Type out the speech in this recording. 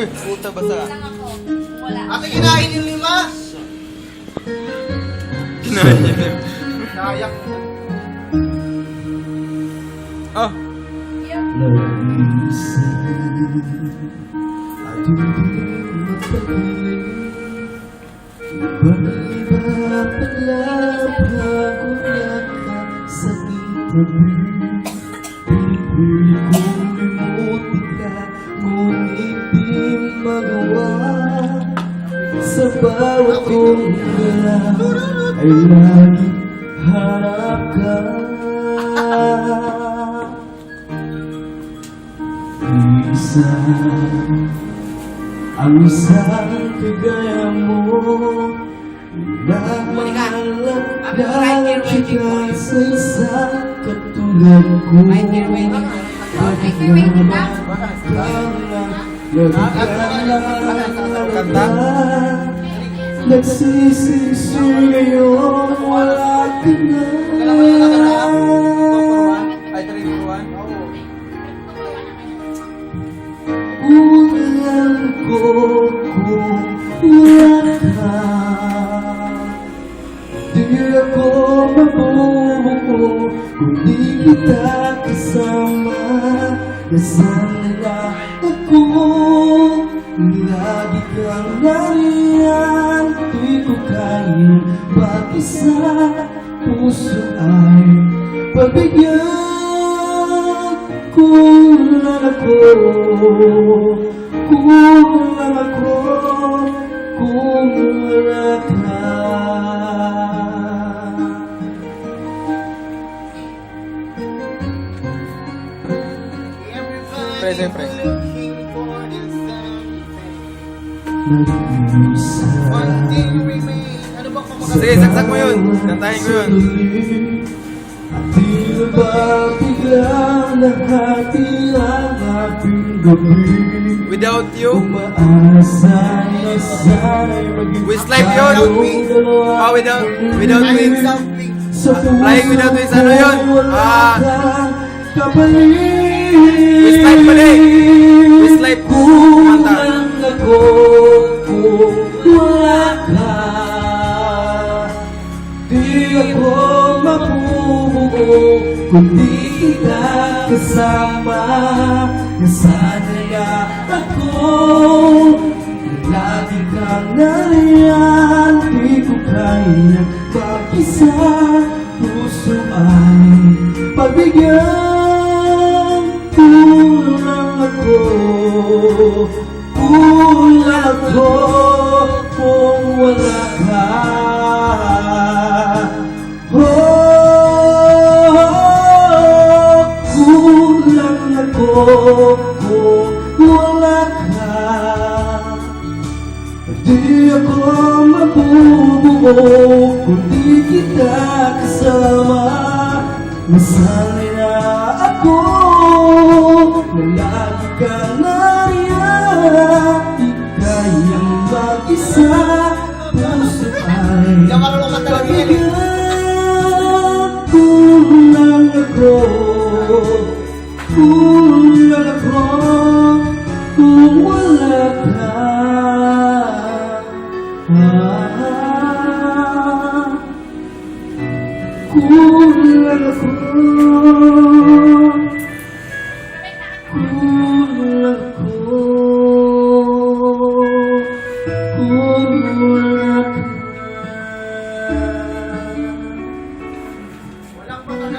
Puta basa. Lang ako. Wala. Ate, kinain yung 5. Kinain niya. Nayak. Ah. Sa bawat kong galaw ay lagi harap ka. Isa ang isang kagaya mo, nagmamahalag ka sa isang katulad ko. Bakit naman nagsisisi ngayon, wala ka na. Ay, 3-2-1? Ulan ko kung wala ka. Di ako mabubuo kung di kita kasama. Nasaan na ako? Lagi kang nariyan. Di ko kayang mag-isa. Puso ay pabigyan. Kulang ako, kulang ako, kung wala ka. Present, present. One thing remain. Ano bang pamagawa? Sige, saksak mo yun. Kantahin ko yun. Di ba biglang nahati ang ating gabi? Without you. Umaasa na sana'y maging Westlife yun. Ah, without wings. Sa Flying without wings, ano yun? Ah. Kapalit. Westlife pala eh. Westlife. Kumanta. Kulang ako kung wala ka. Di ako mabubuo kung di kita kasama. Nasanaya ako na lagi kang nariyan. Di ko kaya mag-isa. Puso ay pabigyan. Kulang ako, kulang ako kung wala ka. Kulang ako kung wala ka. Di ako mabubuo kung di kita kasama. Nasanay na ako na lagi kang nariyan. Di kayang mag-isa. Puso ay Hindi ako marunong kanta lang yan eh. kulang ako, kulang ako kung wala ka. Kulang ako.